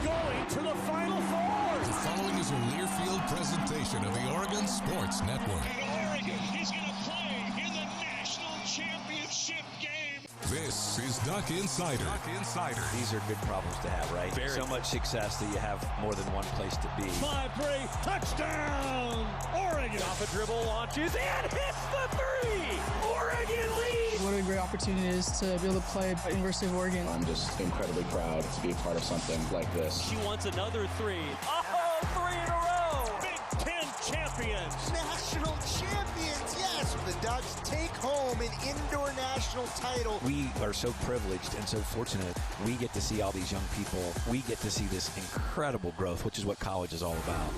going to the Final Four. The following is a Learfield presentation of the Oregon Sports Network. And Oregon is going to play in the national championship game. This is Duck Insider. These are good problems to have, right? So much success that you have more than one place to be. 5-3, touchdown, Oregon. Off a dribble, launches, and hits the three. Oregon leads. What a great opportunity it is to be able to play at University of Oregon. I'm just incredibly proud to be a part of something like this. She wants another three. Oh, three in a row. Big Ten champions. National champions, yes. The Ducks take home an indoor national title. We are so privileged and so fortunate. We get to see all these young people. We get to see this incredible growth, which is what college is all about.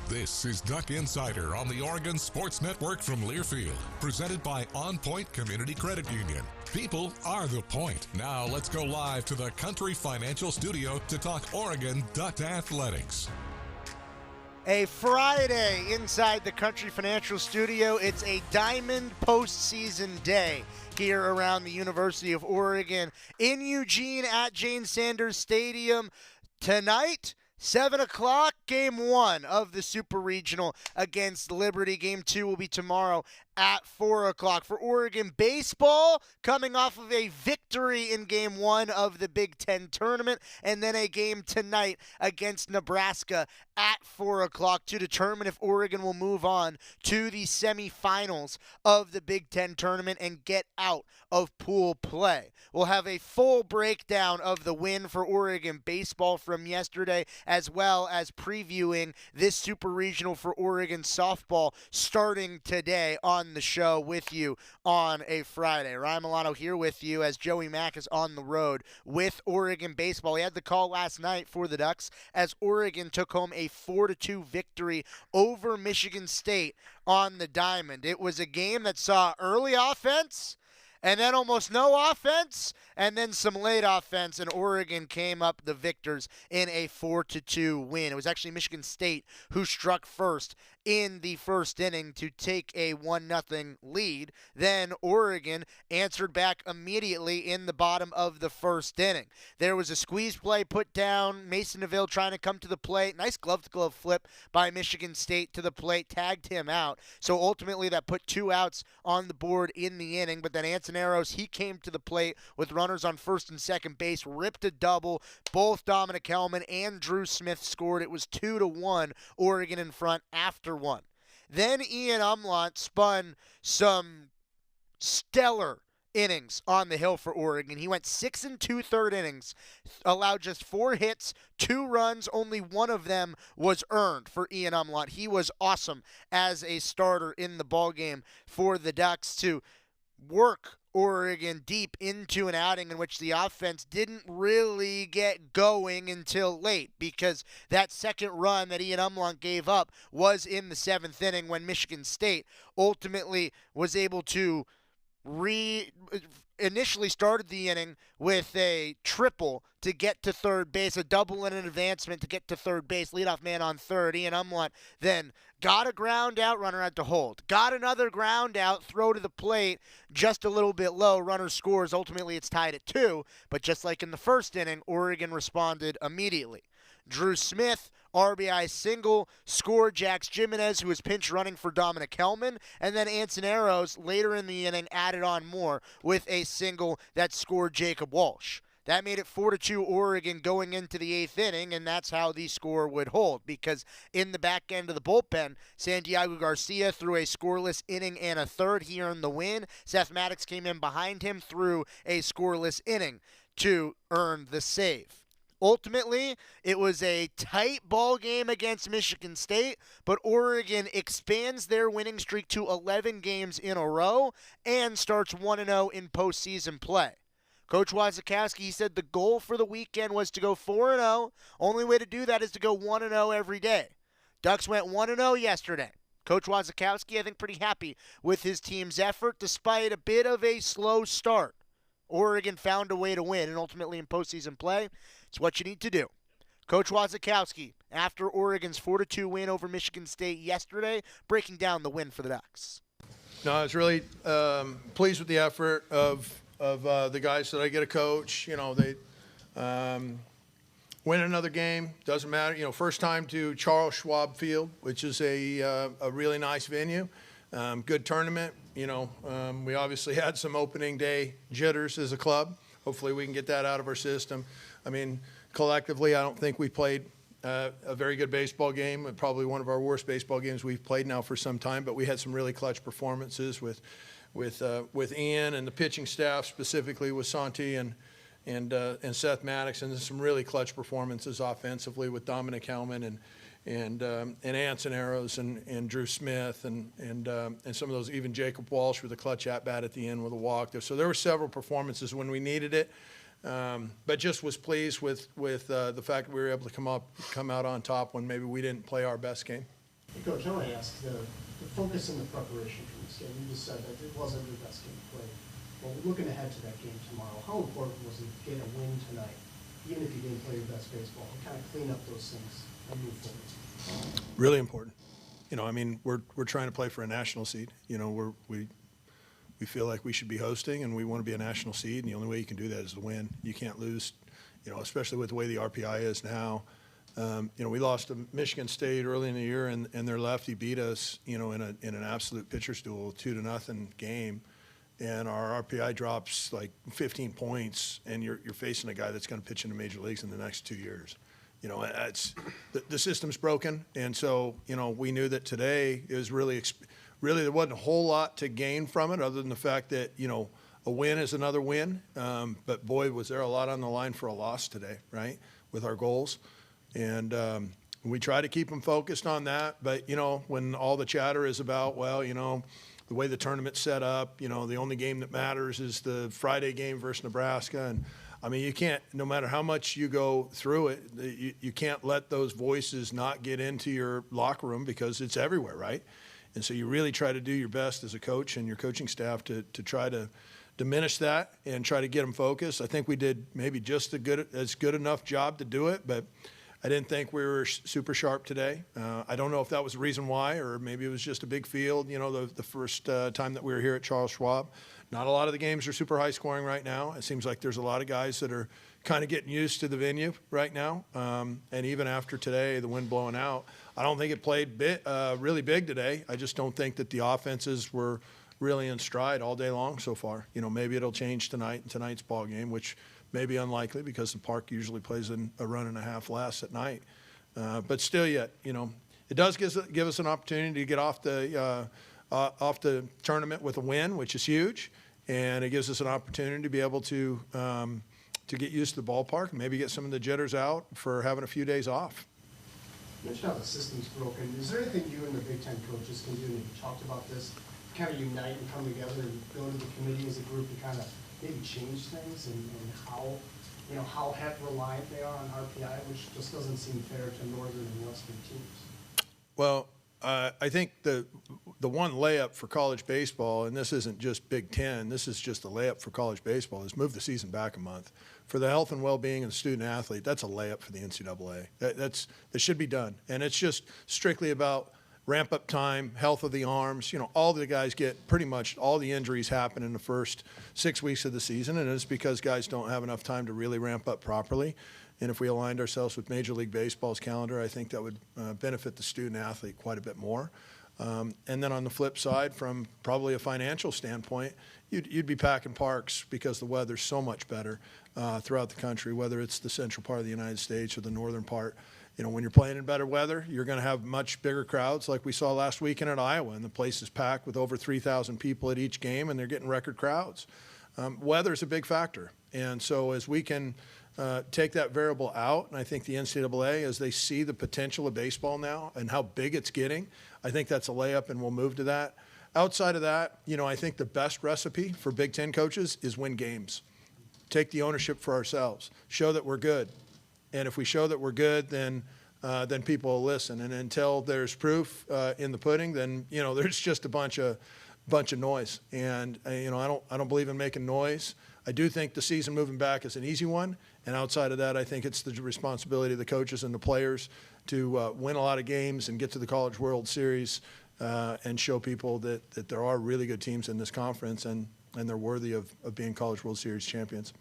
This is Duck Insider on the Oregon Sports Network from Learfield, presented by OnPoint Community Credit Union. People are the point. Now let's go live to the Country Financial Studio to talk Oregon Duck Athletics. A Friday inside the Country Financial Studio. It's a Diamond postseason day here around the University of Oregon in Eugene at Jane Sanders Stadium. Tonight, 7 o'clock, Game 1 of the Super Regional against Liberty. Game 2 will be tomorrow at 4 o'clock. For Oregon baseball, coming off of a victory in Game 1 of the Big Ten tournament, and then a game tonight against Nebraska at 4 o'clock to determine if Oregon will move on to the semifinals of the Big Ten tournament and get out of pool play. We'll have a full breakdown of the win for Oregon baseball from yesterday, as well as previewing this Super Regional for Oregon softball starting today on the show with you on a Friday. Ryan Milano here with you as Joey Mack is on the road with Oregon baseball. He had the call last night for the Ducks as Oregon took home a 4-2 victory over Michigan State on the Diamond. It was a game that saw early offense and then almost no offense, and then some late offense, and Oregon came up the victors in a 4-2 win. It was actually Michigan State who struck first in the first inning to take a 1-0 lead. Then Oregon answered back immediately in the bottom of the first inning. There was a squeeze play put down. Mason Neville trying to come to the plate. Nice glove-to-glove flip by Michigan State to the plate, tagged him out. So ultimately that put 2 outs on the board in the inning, but then Antoneros, he came to the plate with runners on first and second base, ripped a double. Both Dominic Hellman and Drew Smith scored. It was 2-1, Oregon in front after 1. Then Ian Umlaut spun some stellar innings on the hill for Oregon. He went 6 2/3 innings, allowed just 4 hits, 2 runs, only one of them was earned for Ian Umlaut. He was awesome as a starter in the ballgame for the Ducks to work Oregon deep into an outing in which the offense didn't really get going until late, because that second run that Ian Umlaut gave up was in the 7th inning when Michigan State ultimately was able to initially started the inning with a triple to get to third base, a double and an advancement to get to third base, leadoff man on third. Ian Umlaut then got a ground out, runner had to hold. Got another ground out, throw to the plate, just a little bit low, runner scores. Ultimately, it's tied at 2, but just like in the first inning, Oregon responded immediately. Drew Smith, RBI single, scored Jax Jimenez, who was pinch running for Dominic Hellman, and then Antoneros later in the inning added on more with a single that scored Jacob Walsh. That made it 4-2 Oregon going into the 8th inning, and that's how the score would hold, because in the back end of the bullpen, Santiago Garcia threw a scoreless inning and a third. He earned the win. Seth Maddox came in behind him through a scoreless inning to earn the save. Ultimately, it was a tight ball game against Michigan State, but Oregon expands their winning streak to 11 games in a row and starts 1-0 in postseason play. Coach Wazakowski said the goal for the weekend was to go 4-0. Only way to do that is to go 1-0 every day. Ducks went 1-0 yesterday. Coach Wazakowski, I think, pretty happy with his team's effort despite a bit of a slow start. Oregon found a way to win, and ultimately in postseason play, it's what you need to do. Coach Wazakowski, after Oregon's 4-2 win over Michigan State yesterday, breaking down the win for the Ducks. No, I was really pleased with the effort of the guys that I get to coach. You know, they win another game, doesn't matter. You know, first time to Charles Schwab Field, which is a really nice venue. Good tournament. You know, we obviously had some opening day jitters as a club. Hopefully we can get that out of our system. I mean, collectively, I don't think we played a very good baseball game, probably one of our worst baseball games we've played now for some time, but we had some really clutch performances with Ian and the pitching staff, specifically with Santi and Seth Maddox, and some really clutch performances offensively with Dominic Hellman and Anson Arrows and Drew Smith and some of those, even Jacob Walsh with a clutch at-bat at the end with a walk there. So there were several performances when we needed it, but just was pleased with the fact that we were able to come out on top when maybe we didn't play our best game. Hey, Coach, I want to ask the focus and the preparation for this game. You just said that it wasn't your best game played. Well, looking ahead to that game tomorrow, how important was it to get a win tonight, even if you didn't play your best baseball, and kind of clean up those things and move forward? Really important. You know, I mean, we're trying to play for a national seed. You know, we feel like we should be hosting, and we want to be a national seed, and the only way you can do that is to win. You can't lose, you know, especially with the way the RPI is now. You know, we lost to Michigan State early in the year, and their lefty beat us, you know, in an absolute pitcher's duel, 2-0 game. And our RPI drops like 15 points, and you're facing a guy that's going to pitch in the major leagues in the next 2 years. You know, the system's broken, and so, you know, we knew that today it was really there wasn't a whole lot to gain from it, other than the fact that, you know, a win is another win. But boy, was there a lot on the line for a loss today, right, with our goals, and we try to keep them focused on that. But, you know, when all the chatter is about, well, you know, the way the tournament's set up, you know, the only game that matters is the Friday game versus Nebraska. And, I mean, you can't, no matter how much you go through it, you can't let those voices not get into your locker room, because it's everywhere, right? And so you really try to do your best as a coach and your coaching staff to try to diminish that and try to get them focused. I think we did maybe just as good enough job to do it, but I didn't think we were super sharp today. I don't know if that was the reason why, or maybe it was just a big field, you know, the first time that we were here at Charles Schwab. Not a lot of the games are super high scoring right now. It seems like there's a lot of guys that are kind of getting used to the venue right now. And even after today, the wind blowing out, I don't think it played really big today. I just don't think that the offenses were really in stride all day long so far. You know, maybe it'll change tonight in tonight's ball game, which may be unlikely because the park usually plays in a run and a half less at night. But still yet, you know, it does give us an opportunity to get off the tournament with a win, which is huge. And it gives us an opportunity to be able to get used to the ballpark and maybe get some of the jitters out for having a few days off. You mentioned how the system's broken. Is there anything you and the Big Ten coaches can do, and you talked about this, kind of unite and come together and go to the committee as a group to kind of maybe change things and how, you know, how reliant they are on RPI, which just doesn't seem fair to northern and western teams? Well, I think the one layup for college baseball, and this isn't just Big Ten, this is just a layup for college baseball, is move the season back a month. For the health and well-being of the student athlete, that's a layup for the NCAA. That should be done. And it's just strictly about ramp-up time, health of the arms. You know, all the guys get pretty much all the injuries happen in the first 6 weeks of the season, and it's because guys don't have enough time to really ramp up properly. And if we aligned ourselves with Major League Baseball's calendar, I think that would benefit the student athlete quite a bit more. And then on the flip side, from probably a financial standpoint, you'd be packing parks because the weather's so much better throughout the country, whether it's the central part of the United States or the northern part. You know, when you're playing in better weather, you're going to have much bigger crowds like we saw last weekend at Iowa, and the place is packed with over 3,000 people at each game, and they're getting record crowds. Weather's a big factor. And so as we can take that variable out, and I think the NCAA, as they see the potential of baseball now and how big it's getting, I think that's a layup, and we'll move to that. Outside of that, you know, I think the best recipe for Big Ten coaches is win games. Take the ownership for ourselves. Show that we're good. And if we show that we're good, then people will listen. And until there's proof in the pudding, then, you know, there's just a bunch of noise. And you know, I don't believe in making noise. I do think the season moving back is an easy one. And outside of that, I think it's the responsibility of the coaches and the players to win a lot of games and get to the College World Series and show people that there are really good teams in this conference and they're worthy of being College World Series champions.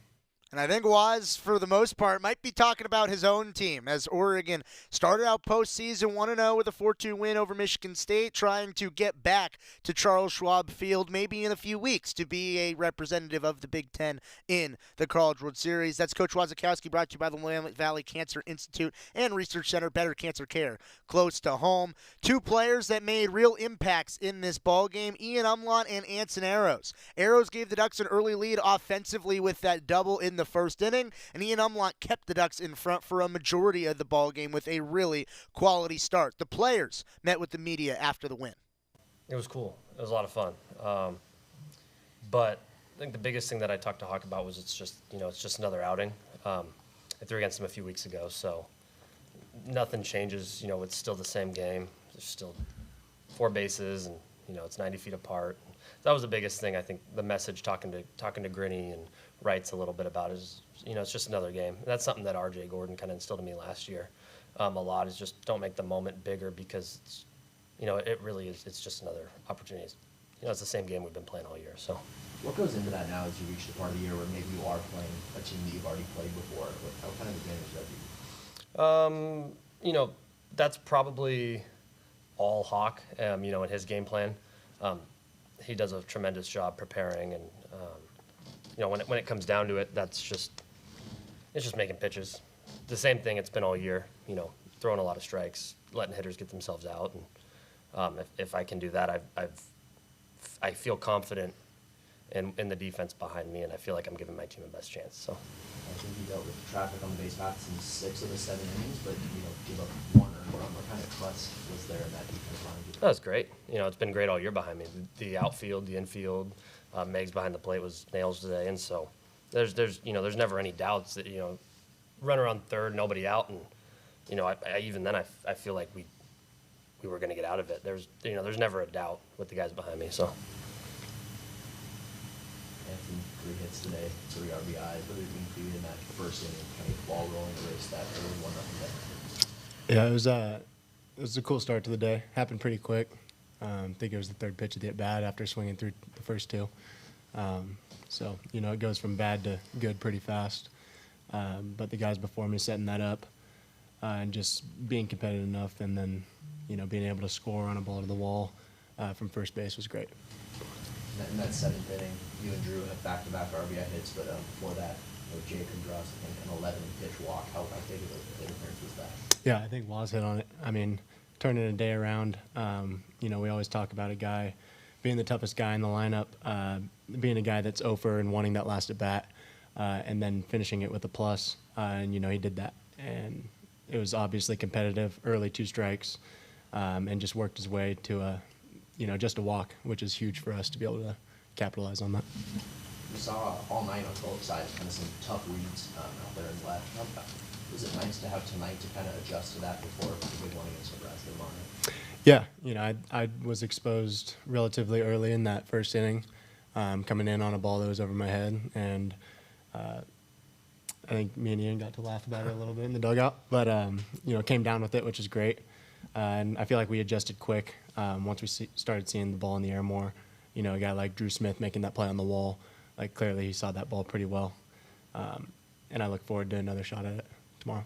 And I think Waz, for the most part, might be talking about his own team as Oregon started out postseason 1-0 with a 4-2 win over Michigan State, trying to get back to Charles Schwab Field maybe in a few weeks to be a representative of the Big Ten in the College World Series. That's Coach Wazikowski, brought to you by the Willamette Valley Cancer Institute and Research Center. Better cancer care close to home. Two players that made real impacts in this ball game, Ian Umlaut and Anson Arrows. Arrows gave the Ducks an early lead offensively with that double in the first inning, and Ian Umlaut kept the Ducks in front for a majority of the ball game with a really quality start. The players met with the media after the win. It was cool. It was a lot of fun. But I think the biggest thing that I talked to Hawk about was it's just another outing. I threw against him a few weeks ago, so nothing changes. It's still the same game. There's still 4 bases, and it's 90 feet apart. That was the biggest thing. I think the message talking to Grinny and Wrights a little bit about is it's just another game. And that's something that RJ Gordon kind of instilled in me last year a lot, is just don't make the moment bigger, because it really is. It's just another opportunity. It's the same game we've been playing all year. So what goes into that now as you reach the part of the year where maybe you are playing a team that you've already played before? How kind of advantage does that give you? That's probably all Hawk, in his game plan. He does a tremendous job preparing, and when it comes down to it, it's just making pitches. The same thing it's been all year. Throwing a lot of strikes, letting hitters get themselves out, and if I can do that, I feel confident in the defense behind me, and I feel like I'm giving my team the best chance. So I think you dealt with traffic on the base paths in 6 of the 7 innings, but give up 1 or more. What kind of trust was there in that defense line? That was great. It's been great all year behind me. The outfield, the infield, Megs behind the plate was nails today, and so there's never any doubts that run around third, nobody out, and even then I feel like we were going to get out of it. There's never a doubt with the guys behind me. So. Anthony, 3 hits today, 3 RBIs. What did it mean for you in that first inning, kind of ball rolling, erase that early 1-0 deficit? Yeah, it was a cool start to the day. Happened pretty quick. I think it was the 3rd pitch of the at-bat after swinging through the first 2. So, it goes from bad to good pretty fast. But the guys before me setting that up and just being competitive enough, and then, being able to score on a ball to the wall from first base was great. In that 7th inning, you and Drew have back-to-back RBI hits, but before that, Jacob draws an 11-pitch walk. How big of an interference was that? Yeah, I think Waz hit on it. I mean, turning a day around, we always talk about a guy being the toughest guy in the lineup, being a guy that's over and wanting that last at-bat, and then finishing it with a plus. And, he did that. And it was obviously competitive, early 2 strikes, and just worked his way to just a walk, which is huge for us to be able to capitalize on that. We saw all night on both sides kind of some tough reads out there in left. Was it nice to have tonight to kind of adjust to that before the big one against Nebraska tomorrow? Yeah, I was exposed relatively early in that first inning, coming in on a ball that was over my head, and I think me and Ian got to laugh about it a little bit in the dugout, but came down with it, which is great. And I feel like we adjusted quick once we started seeing the ball in the air more. A guy like Drew Smith making that play on the wall, like clearly he saw that ball pretty well. And I look forward to another shot at it tomorrow.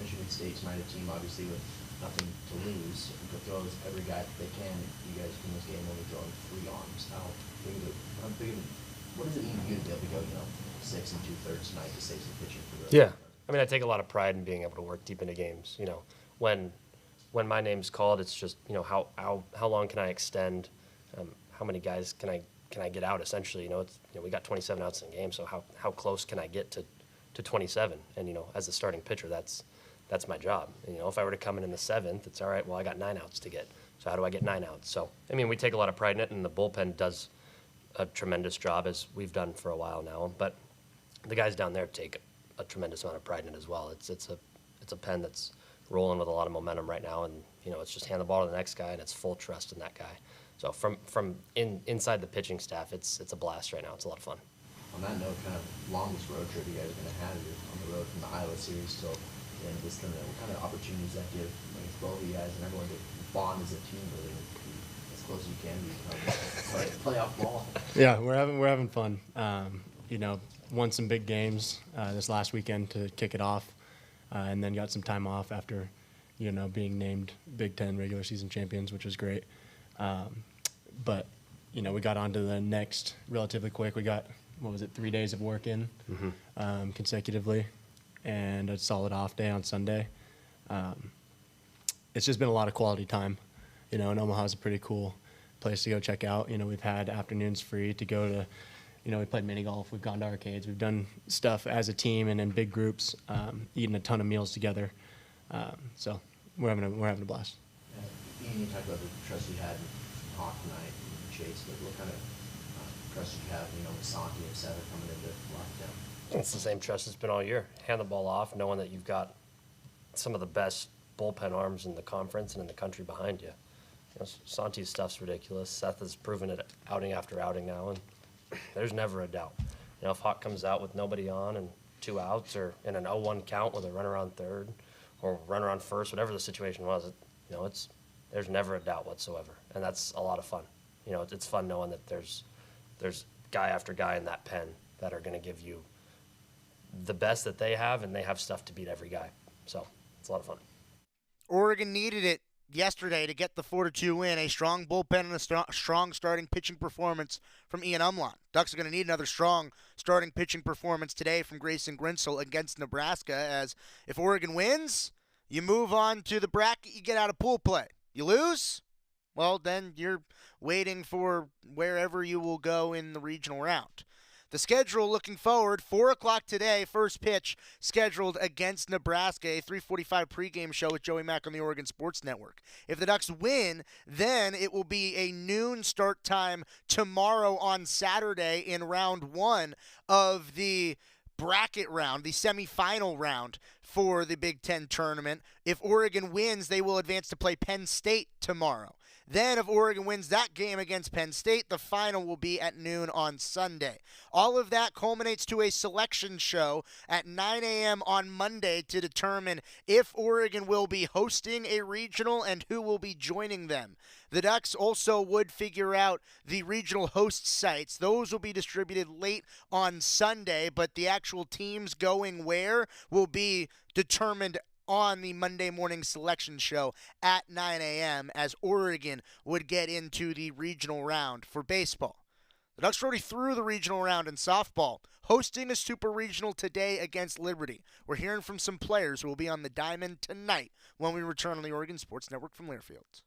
Michigan State's tonight, a team obviously with nothing to lose, to throw every guy that they can. You guys in this game only throwing 3 arms. What does it mean to you to be able to go 6 2/3 tonight to save some pitching for the Yeah, I mean, I take a lot of pride in being able to work deep into games. When my name's called, it's just how long can I extend? How many guys can I get out? Essentially, we got 27 outs in the game, so how close can I get to 27? And as a starting pitcher, that's my job. And, if I were to come in the 7th, it's all right. Well, I got 9 outs to get. So how do I get 9 outs? So I mean, we take a lot of pride in it, and the bullpen does a tremendous job, as we've done for a while now. But the guys down there take a tremendous amount of pride in it as well. It's a pen that's rolling with a lot of momentum right now, and it's just hand the ball to the next guy, and it's full trust in that guy. So from inside the pitching staff, it's a blast right now. It's a lot of fun. On that note, kind of longest road trip you guys are going to have on the road from the Iowa series till the end of this tournament. What kind of opportunities that give both of you guys and everyone to bond as a team, really, as close as you can be, playoff ball? Yeah, we're having fun. won some big games this last weekend to kick it off, and then got some time off after, being named Big Ten regular season champions, which was great. But, we got on to the next relatively quick. We got, 3 days of work in consecutively, and a solid off day on Sunday. It's just been a lot of quality time. And Omaha is a pretty cool place to go check out. We've had afternoons free to go to, we played mini golf, we've gone to arcades, we've done stuff as a team and in big groups, eating a ton of meals together. So we're having a blast. Ian, you talked about the trust you had in Hawk tonight and Chase, but what kind of trust you have, with Santi and Seven coming into lockdown? It's the same trust it's been all year. Hand the ball off, knowing that you've got some of the best bullpen arms in the conference and in the country behind you. Santi's stuff's ridiculous. Seth has proven it outing after outing now, and there's never a doubt. If Hawk comes out with nobody on and 2 outs, or in an 0-1 count with a runner on third or runner on first, whatever the situation was, there's never a doubt whatsoever, and that's a lot of fun. It's fun knowing that there's guy after guy in that pen that are going to give you the best that they have, and they have stuff to beat every guy. So it's a lot of fun. Oregon needed it yesterday to get the 4-2 win. A strong bullpen and a strong starting pitching performance from Ian Umlaut. Ducks are going to need another strong starting pitching performance today from Grayson Grinsell against Nebraska, as if Oregon wins, you move on to the bracket, you get out of pool play. You lose, well, then you're waiting for wherever you will go in the regional round. The schedule looking forward, 4 o'clock today, first pitch scheduled against Nebraska, a 3:45 pregame show with Joey Mack on the Oregon Sports Network. If the Ducks win, then it will be a noon start time tomorrow on Saturday in round 1 of the bracket round, the semifinal round for the Big Ten tournament. If Oregon wins, they will advance to play Penn State tomorrow. Then if Oregon wins that game against Penn State, the final will be at noon on Sunday. All of that culminates to a selection show at 9 a.m. on Monday to determine if Oregon will be hosting a regional and who will be joining them. The Ducks also would figure out the regional host sites. Those will be distributed late on Sunday, but the actual teams going where will be determined on the Monday morning selection show at 9 a.m. as Oregon would get into the regional round for baseball. The Ducks are already through the regional round in softball, hosting a super regional today against Liberty. We're hearing from some players who will be on the diamond tonight when we return on the Oregon Sports Network from Learfield.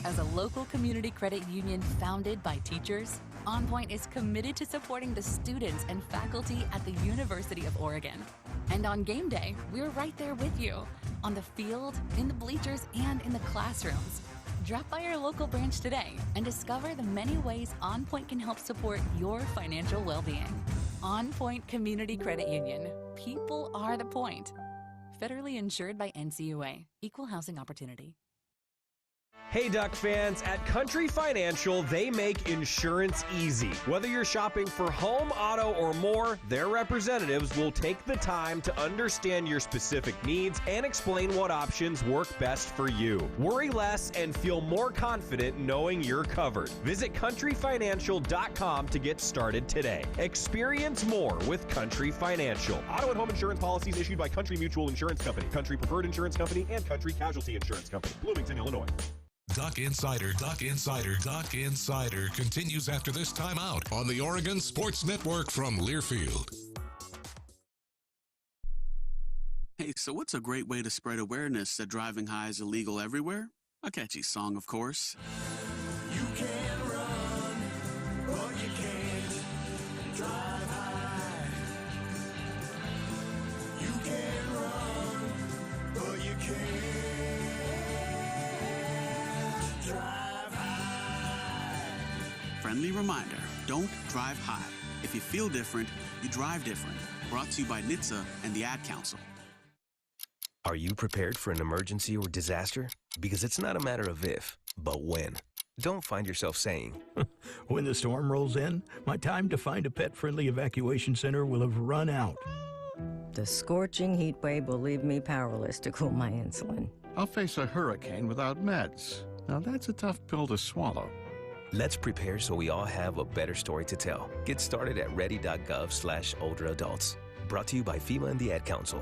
As a local community credit union founded by teachers, OnPoint is committed to supporting the students and faculty at the University of Oregon. And on game day, we're right there with you, on the field, in the bleachers, and in the classrooms. Drop by our local branch today and discover the many ways OnPoint can help support your financial well-being. OnPoint Community Credit Union. People are the point. Federally insured by NCUA. Equal housing opportunity. Hey Duck fans, at Country Financial, they make insurance easy. Whether you're shopping for home, auto, or more, their representatives will take the time to understand your specific needs and explain what options work best for you. Worry less and feel more confident knowing you're covered. Visit countryfinancial.com to get started today. Experience more with Country Financial. Auto and home insurance policies issued by Country Mutual Insurance Company, Country Preferred Insurance Company, and Country Casualty Insurance Company, Bloomington, Illinois. Duck Insider continues after this timeout on the Oregon Sports Network from Learfield. Hey, so what's a great way to spread awareness that driving high is illegal everywhere? A catchy song, of course. You can run, but you can't drive high. You can run, but you can't. Friendly reminder, don't drive high. If you feel different, you drive different. Brought to you by NHTSA and the Ad Council. Are you prepared for an emergency or disaster? Because it's not a matter of if, but when. Don't find yourself saying, when the storm rolls in, my time to find a pet-friendly evacuation center will have run out. The scorching heat wave will leave me powerless to cool my insulin. I'll face a hurricane without meds. Now that's a tough pill to swallow. Let's prepare so we all have a better story to tell. Get started at ready.gov/older adults. Brought to you by FEMA and the Ad Council.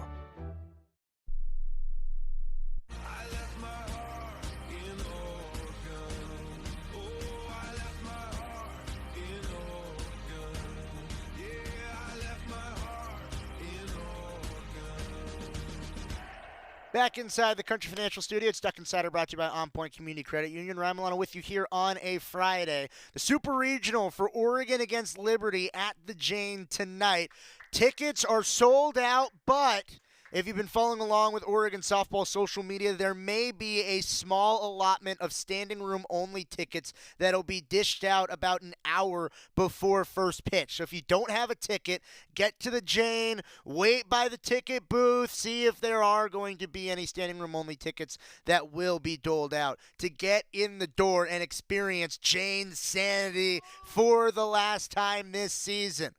Back inside the Country Financial Studio, it's Duck Insider brought to you by OnPoint Community Credit Union. Ryan Milano with you here on a Friday. The Super Regional for Oregon against Liberty at the Jane tonight. Tickets are sold out, but if you've been following along with Oregon softball social media, there may be a small allotment of standing room only tickets that'll be dished out about an hour before first pitch. So if you don't have a ticket, get to the Jane, wait by the ticket booth, see if there are going to be any standing room only tickets that will be doled out to get in the door and experience Jane sanity for the last time this season.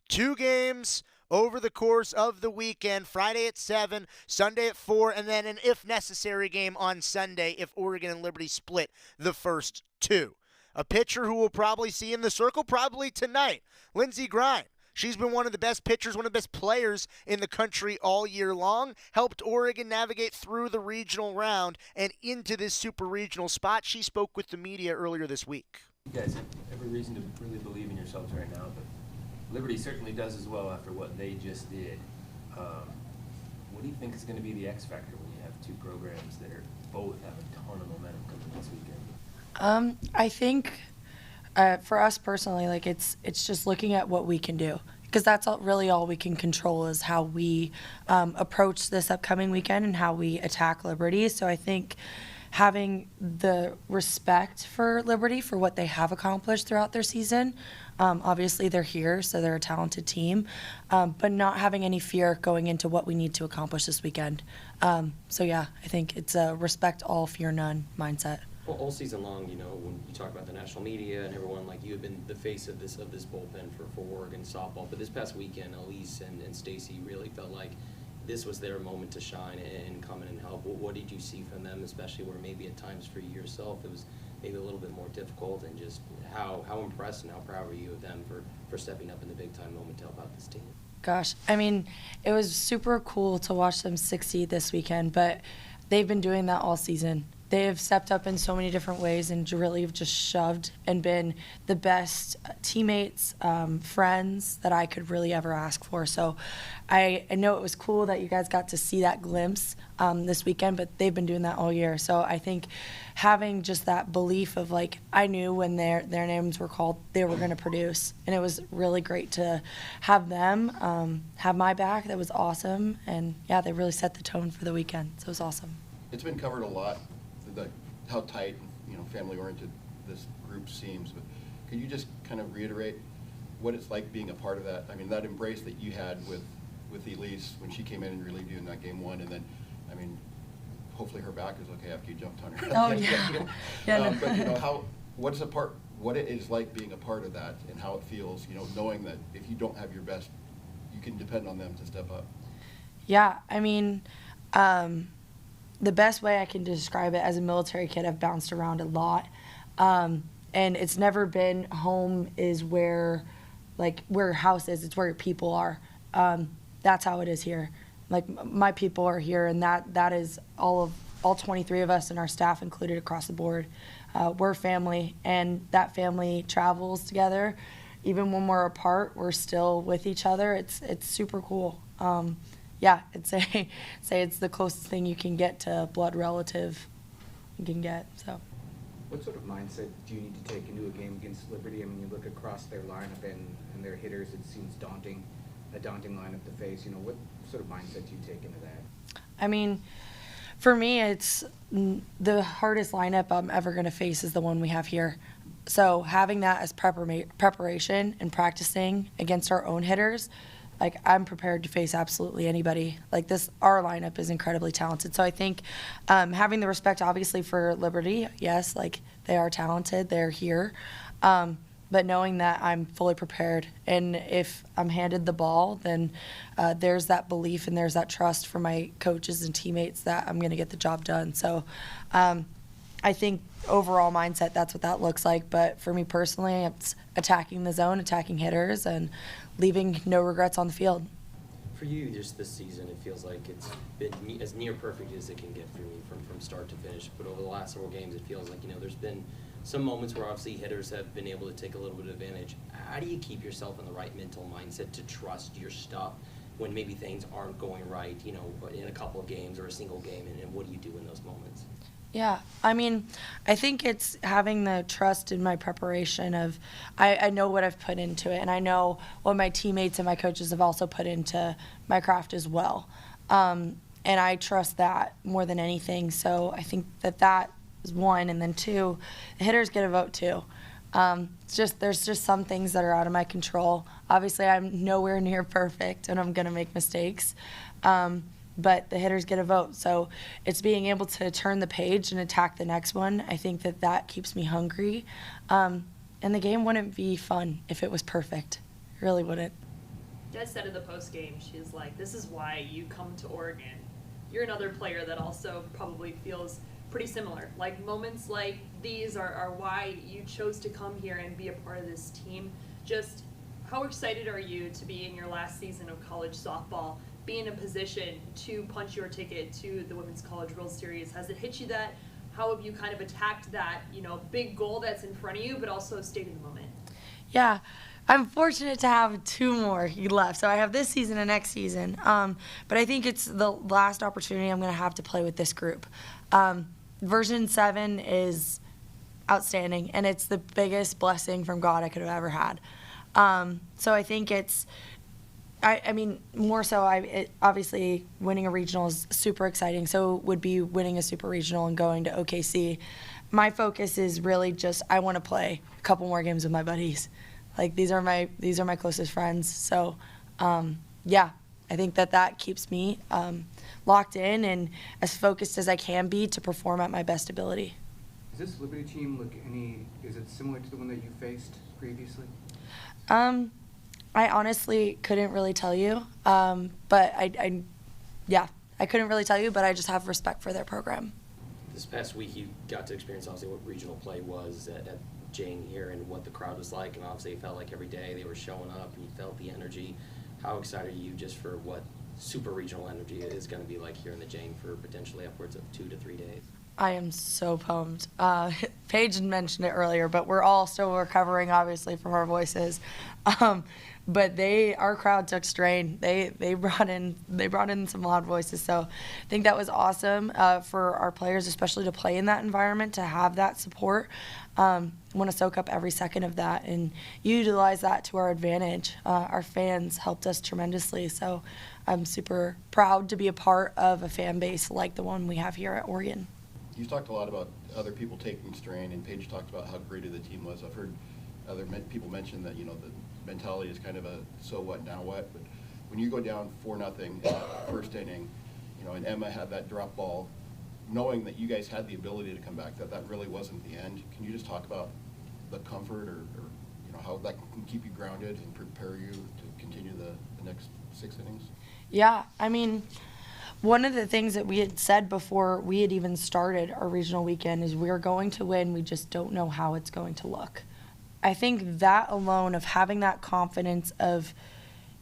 2 games over the course of the weekend, Friday at 7, Sunday at 4, and then an if-necessary game on Sunday if Oregon and Liberty split the first 2. A pitcher who we'll probably see in the circle probably tonight, Lindsey Grime. She's been one of the best pitchers, one of the best players in the country all year long, helped Oregon navigate through the regional round and into this super regional spot. She spoke with the media earlier this week. You guys have every reason to really believe in yourselves right now, but Liberty certainly does as well after what they just did. What do you think is going to be the X factor when you have 2 programs that are both have a ton of momentum coming this weekend? I think for us personally, like it's just looking at what we can do, because that's really all we can control is how we approach this upcoming weekend and how we attack Liberty. So I think having the respect for Liberty for what they have accomplished throughout their season. Obviously, they're here, so they're a talented team, but not having any fear going into what we need to accomplish this weekend. So, yeah, I think it's a respect all, fear none mindset. Well, all season long, you know, when you talk about the national media and everyone, like you have been the face of this bullpen for Oregon softball. But this past weekend, Elise and Stacy really felt like this was their moment to shine and come in and help. What did you see from them, especially where maybe at times for you yourself it was maybe a little bit more difficult, and just how impressed and how proud were you of them for stepping up in the big time moment to help out this team? Gosh, I mean, it was super cool to watch them succeed this weekend, but they've been doing that all season. They have stepped up in so many different ways and really have just shoved and been the best teammates, friends that I could really ever ask for. So I know it was cool that you guys got to see that glimpse this weekend, but they've been doing that all year. So I think having just that belief of, like, I knew when their names were called, they were going to produce. And it was really great to have them have my back. That was awesome. And, yeah, they really set the tone for the weekend. So it was awesome. It's been covered a lot, how tight, family-oriented this group seems. But could you just kind of reiterate what it's like being a part of that? I mean, that embrace that you had with Elise when she came in and relieved you in that game 1, and then, I mean, hopefully her back is okay after you jumped on her. Oh, yeah. But what it is like being a part of that, and how it feels, knowing that if you don't have your best, you can depend on them to step up. Yeah, I mean, the best way I can describe it, as a military kid, I've bounced around a lot. And it's never been home is where house is, it's where your people are. That's how it is here. Like, my people are here, and that is all 23 of us and our staff included across the board. We're family, and that family travels together. Even when we're apart, we're still with each other. It's super cool. Yeah, say it's the closest thing you can get to a blood relative you can get. So, what sort of mindset do you need to take into a game against Liberty? I mean, you look across their lineup and their hitters, it seems a daunting lineup to face. What sort of mindset do you take into that? I mean, for me, it's the hardest lineup I'm ever going to face is the one we have here. So having that as preparation and practicing against our own hitters, like, I'm prepared to face absolutely anybody. Like, our lineup is incredibly talented. So I think having the respect, obviously, for Liberty, yes, like, they are talented, they're here. But knowing that I'm fully prepared, and if I'm handed the ball, then there's that belief and there's that trust for my coaches and teammates that I'm going to get the job done. So I think overall mindset, that's what that looks like. But for me personally, it's attacking the zone, attacking hitters, and leaving no regrets on the field. For you, just this season, it feels like it's been as near perfect as it can get for you from start to finish. But over the last several games, it feels like, there's been some moments where obviously hitters have been able to take a little bit of advantage. How do you keep yourself in the right mental mindset to trust your stuff when maybe things aren't going right, in a couple of games or a single game, and what do you do in those moments? Yeah, I mean, I think it's having the trust in my preparation of, I know what I've put into it, and I know what my teammates and my coaches have also put into my craft as well. And I trust that more than anything. So I think that is one, and then two, the hitters get a vote too. There's just some things that are out of my control. Obviously, I'm nowhere near perfect, and I'm gonna make mistakes. But the hitters get a vote. So it's being able to turn the page and attack the next one. I think that keeps me hungry. And the game wouldn't be fun if it was perfect. It really wouldn't. Des said in the post game, she's like, this is why you come to Oregon. You're another player that also probably feels pretty similar. Like, moments like these are why you chose to come here and be a part of this team. Just how excited are you to be in your last season of college softball, be in a position to punch your ticket to the Women's College World Series? Has it hit you that? How have you kind of attacked that, big goal that's in front of you, but also stayed in the moment? Yeah, I'm fortunate to have 2 more left. So I have this season and next season. But I think it's the last opportunity I'm going to have to play with this group. Version 7 is outstanding, and it's the biggest blessing from God I could have ever had. So I think it's, I mean, more so, obviously winning a regional is super exciting. So would be winning a super regional and going to OKC. My focus is really just, I want to play a couple more games with my buddies. Like, these are my closest friends. So, yeah, I think that keeps me locked in and as focused as I can be to perform at my best ability. Does this Liberty team is it similar to the one that you faced previously? I honestly couldn't really tell you, but I couldn't really tell you, but I just have respect for their program. This past week, you got to experience obviously what regional play was at Jane here and what the crowd was like, and obviously it felt like every day they were showing up and you felt the energy. How excited are you just for what super regional energy is going to be like here in the Jane for potentially upwards of 2 to 3 days? I am so pumped. Paige mentioned it earlier, but we're all still recovering, obviously, from our voices. But our crowd took strain. They brought in some loud voices. So I think that was awesome for our players, especially to play in that environment, to have that support. Want to soak up every second of that and utilize that to our advantage. Our fans helped us tremendously. So I'm super proud to be a part of a fan base like the one we have here at Oregon. You talked a lot about other people taking strain, and Paige talked about how great the team was. I've heard other people mention that, the mentality is kind of a so what, now what. But when you go down 4-0 in the first inning, and Emma had that drop ball, knowing that you guys had the ability to come back, that really wasn't the end. Can you just talk about the comfort or how that can keep you grounded and prepare you to continue the next 6 innings? Yeah, I mean, one of the things that we had said before we had even started our regional weekend is we're going to win, we just don't know how it's going to look. I think that alone, of having that confidence of,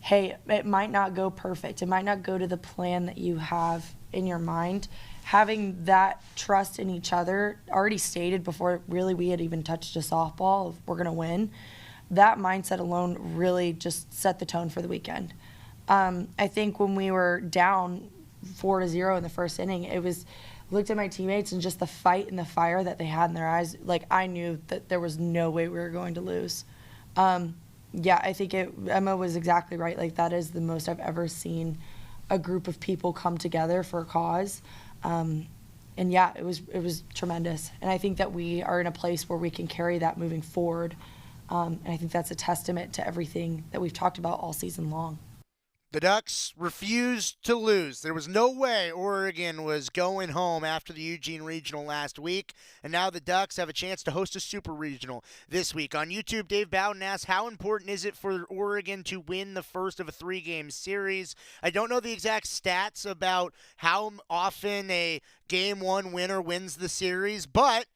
hey, it might not go perfect, it might not go to the plan that you have in your mind, having that trust in each other, already stated before really we had even touched a softball of we're going to win, that mindset alone really just set the tone for the weekend. I think when we were down 4-0 in the first inning, looked at my teammates and just the fight and the fire that they had in their eyes, like I knew that there was no way we were going to lose. Yeah, I think Emma was exactly right. Like, that is the most I've ever seen a group of people come together for a cause. And yeah, it was tremendous. And I think that we are in a place where we can carry that moving forward. And I think that's a testament to everything that we've talked about all season long. The Ducks refused to lose. There was no way Oregon was going home after the Eugene Regional last week, and now the Ducks have a chance to host a Super Regional this week. On YouTube, Dave Bowden asks, how important is it for Oregon to win the first of a 3-game series? I don't know the exact stats about how often a Game 1 winner wins the series, but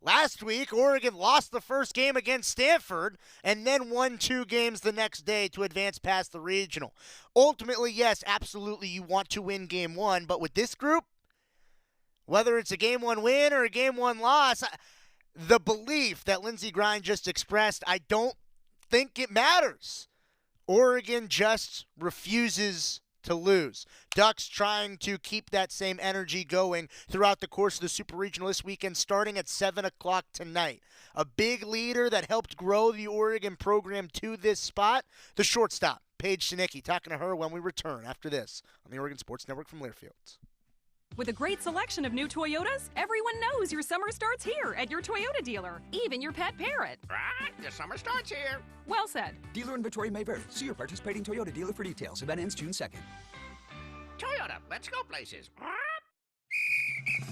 last week, Oregon lost the first game against Stanford and then won 2 games the next day to advance past the regional. Ultimately, yes, absolutely, you want to win Game 1, but with this group, whether it's a Game 1 win or a Game 1 loss, the belief that Lindsey Grind just expressed, I don't think it matters. Oregon just refuses to lose. Ducks trying to keep that same energy going throughout the course of the Super Regional this weekend, starting at 7 o'clock tonight. A big leader that helped grow the Oregon program to this spot, the shortstop, Paige Sinicki. Talking to her when we return after this on the Oregon Sports Network from Learfield. With a great selection of new Toyotas, everyone knows your summer starts here at your Toyota dealer, even your pet parrot. Right, the summer starts here. Well said. Dealer inventory may vary. See your participating Toyota dealer for details. Event ends June 2nd. Toyota, let's go places.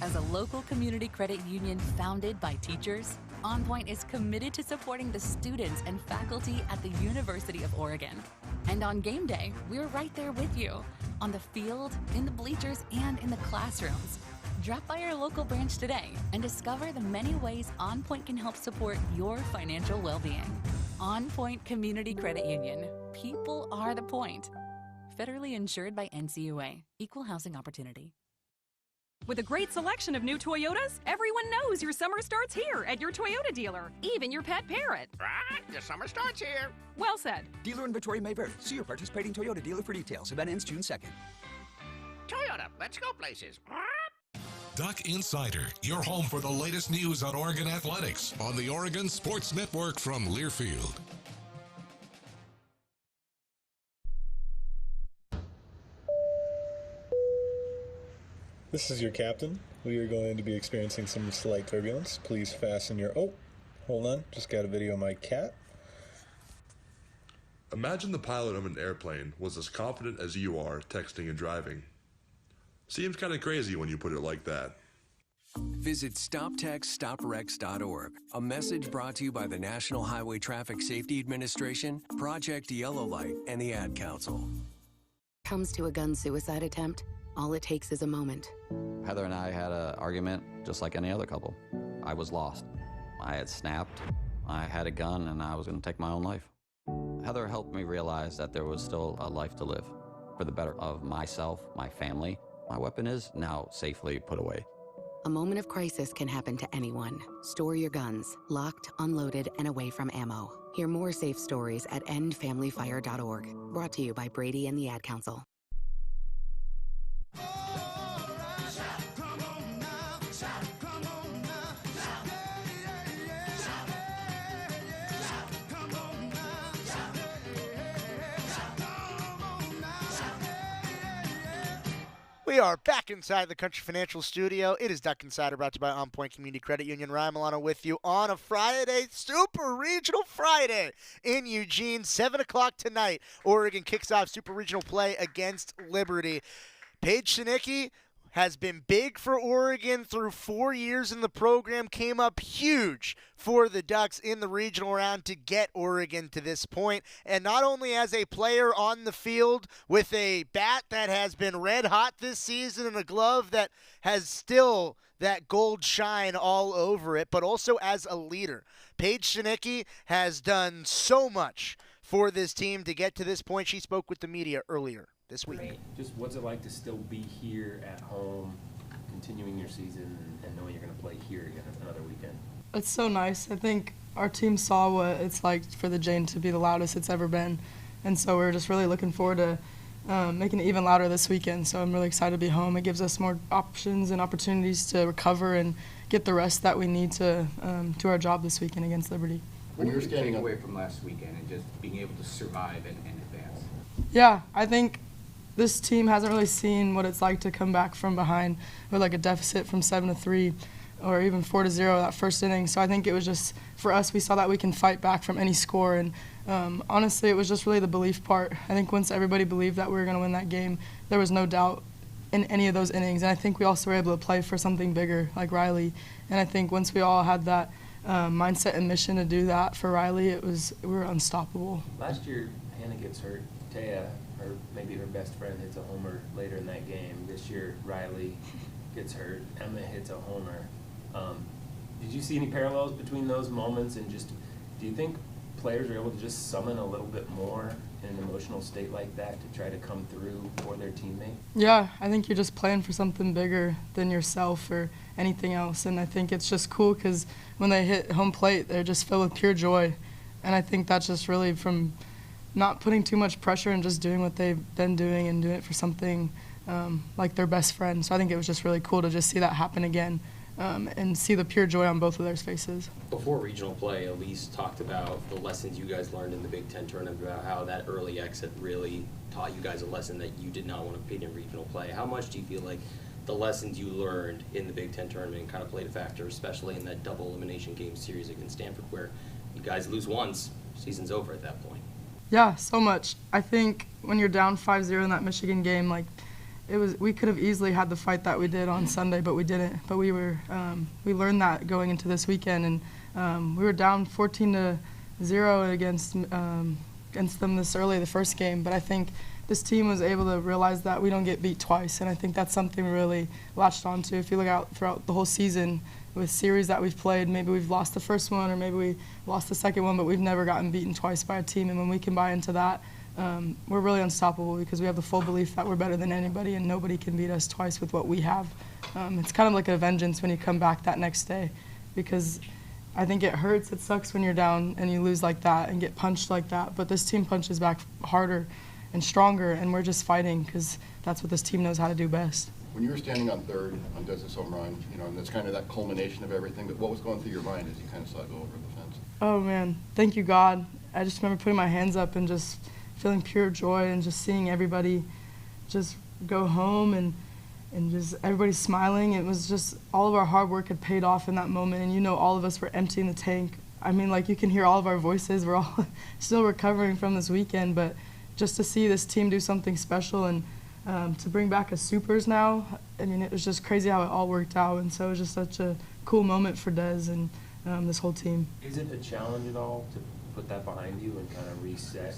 As a local community credit union founded by teachers, OnPoint is committed to supporting the students and faculty at the University of Oregon. And on game day, we're right there with you, on the field, in the bleachers, and in the classrooms. Drop by our local branch today and discover the many ways OnPoint can help support your financial well-being. OnPoint Community Credit Union. People are the point. Federally insured by NCUA. Equal housing opportunity. With a great selection of new Toyotas, everyone knows your summer starts here at your Toyota dealer, even your pet parrot. Right, the summer starts here. Well said. Dealer inventory may vary. See your participating Toyota dealer for details. Event ends June 2nd. Toyota, let's go places. Duck Insider, your home for the latest news on Oregon athletics on the Oregon Sports Network from Learfield. This is your captain. We are going to be experiencing some slight turbulence. Please fasten your... Oh, hold on. Just got a video of my cat. Imagine the pilot of an airplane was as confident as you are texting and driving. Seems kind of crazy when you put it like that. Visit StopTextStopWrecks.org. A message brought to you by the National Highway Traffic Safety Administration, Project Yellow Light, and the Ad Council. Comes to a gun suicide attempt, all it takes is a moment. Heather and I had an argument just like any other couple. I was lost. I had snapped. I had a gun and I was going to take my own life. Heather helped me realize that there was still a life to live for the better of myself, my family. My weapon is now safely put away. A moment of crisis can happen to anyone. Store your guns, locked, unloaded, and away from ammo. Hear more safe stories at endfamilyfire.org. Brought to you by Brady and the Ad Council. We are back inside the Country Financial Studio. It is Duck Insider, brought to you by OnPoint Community Credit Union. Ryan Milano with you on a Friday, Super Regional Friday in Eugene. 7 o'clock tonight, Oregon kicks off Super Regional play against Liberty. Paige Sinicki has been big for Oregon through 4 years in the program, came up huge for the Ducks in the regional round to get Oregon to this point. And not only as a player on the field with a bat that has been red hot this season and a glove that has still that gold shine all over it, but also as a leader. Paige Sinicki has done so much for this team to get to this point. She spoke with the media earlier this week. Just what's it like to still be here at home, continuing your season, and knowing you're going to play here again another weekend? It's so nice. I think our team saw what it's like for the Jane to be the loudest it's ever been, and so we're just really looking forward to making it even louder this weekend. So I'm really excited to be home. It gives us more options and opportunities to recover and get the rest that we need to do our job this weekend against Liberty. When you're standing away from last weekend and just being able to survive and advance? Yeah, I think this team hasn't really seen what it's like to come back from behind with like a deficit from 7-3 or even 4-0 that first inning. So I think it was just, for us, we saw that we can fight back from any score and Honestly, it was just really the belief part. I think once everybody believed that we were going to win that game, there was no doubt in any of those innings. And I think we also were able to play for something bigger, like Riley. And I think once we all had that mindset and mission to do that for Riley, we were unstoppable. Last year, Hannah gets hurt. Taya, or maybe her best friend, hits a homer later in that game. This year, Riley gets hurt. Emma hits a homer. Did you see any parallels between those moments, and just do you think players are able to just summon a little bit more in an emotional state like that to try to come through for their teammate? Yeah, I think you're just playing for something bigger than yourself or anything else, and I think it's just cool because when they hit home plate, they're just filled with pure joy, and I think that's just really from not putting too much pressure and just doing what they've been doing and doing it for something like their best friend. So I think it was just really cool to just see that happen again. And see the pure joy on both of their faces. Before regional play, Elise talked about the lessons you guys learned in the Big Ten tournament, about how that early exit really taught you guys a lesson that you did not want to repeat in regional play. How much do you feel like the lessons you learned in the Big Ten tournament kind of played a factor, especially in that double elimination game series against Stanford, where you guys lose once, season's over at that point? Yeah, so much. I think when you're down 5-0 in that Michigan game, we could have easily had the fight that we did on Sunday, but we didn't. But we learned that going into this weekend, and we were down 14-0 against them this early, the first game. But I think this team was able to realize that we don't get beat twice, and I think that's something we really latched onto. If you look out throughout the whole season with series that we've played, maybe we've lost the first one or maybe we lost the second one, but we've never gotten beaten twice by a team. And when we can buy into that, we're really unstoppable because we have the full belief that we're better than anybody and nobody can beat us twice with what we have. It's kind of like a vengeance when you come back that next day, because I think it hurts, it sucks when you're down and you lose like that and get punched like that, but this team punches back harder and stronger, and we're just fighting because that's what this team knows how to do best. When you were standing on third on Dez's home run, and that's kind of that culmination of everything, but what was going through your mind as you kind of saw it go over the fence? Oh man, thank you God. I just remember putting my hands up and just feeling pure joy and just seeing everybody just go home and just everybody smiling. It was just all of our hard work had paid off in that moment, and all of us were emptying the tank. I mean, you can hear all of our voices. We're all still recovering from this weekend, but just to see this team do something special and to bring back a supers now, I mean, it was just crazy how it all worked out, and so it was just such a cool moment for Dez and this whole team. Is it a challenge at all to put that behind you and kind of reset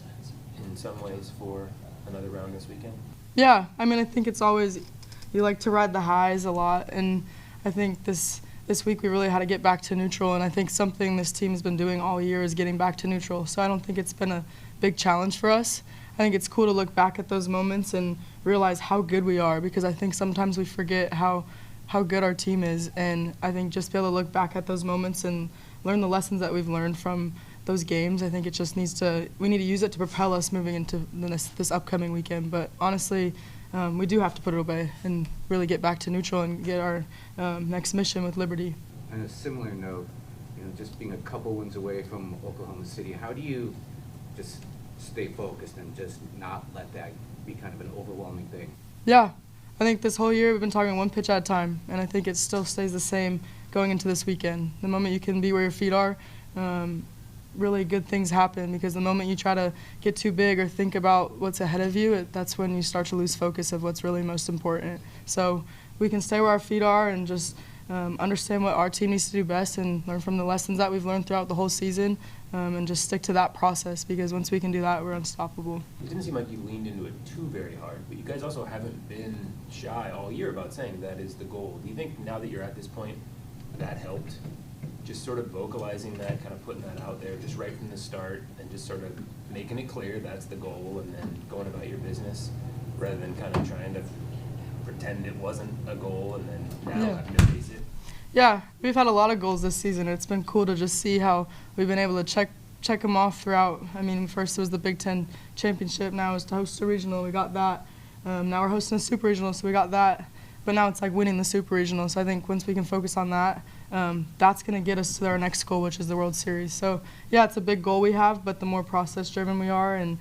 in some ways for another round this weekend? Yeah, I mean, I think it's always, you like to ride the highs a lot, and I think this week we really had to get back to neutral, and I think something this team has been doing all year is getting back to neutral, so I don't think it's been a big challenge for us. I think it's cool to look back at those moments and realize how good we are, because I think sometimes we forget how good our team is, and I think just be able to look back at those moments and learn the lessons that we've learned from those games. I think it just we need to use it to propel us moving into this upcoming weekend. But honestly, we do have to put it away and really get back to neutral and get our next mission with Liberty. On a similar note, just being a couple wins away from Oklahoma City, how do you just stay focused and just not let that be kind of an overwhelming thing? Yeah, I think this whole year we've been talking one pitch at a time, and I think it still stays the same going into this weekend. The moment you can be where your feet are, really good things happen, because the moment you try to get too big or think about what's ahead of you, that's when you start to lose focus of what's really most important. So we can stay where our feet are and just understand what our team needs to do best and learn from the lessons that we've learned throughout the whole season, and just stick to that process, because once we can do that, we're unstoppable. It didn't seem like you leaned into it too very hard, but you guys also haven't been shy all year about saying that is the goal. Do you think now that you're at this point that helped? Just sort of vocalizing that, kind of putting that out there just right from the start and just sort of making it clear that's the goal and then going about your business rather than kind of trying to pretend it wasn't a goal and then now having to face it? Yeah, we've had a lot of goals this season. It's been cool to just see how we've been able to check them off throughout. I mean, first it was the Big Ten championship, now it's to host a regional, we got that. Now we're hosting a super regional, so we got that. But now it's like winning the super regional, so I think once we can focus on that, that's going to get us to our next goal, which is the World Series. So yeah, it's a big goal we have, but the more process-driven we are, and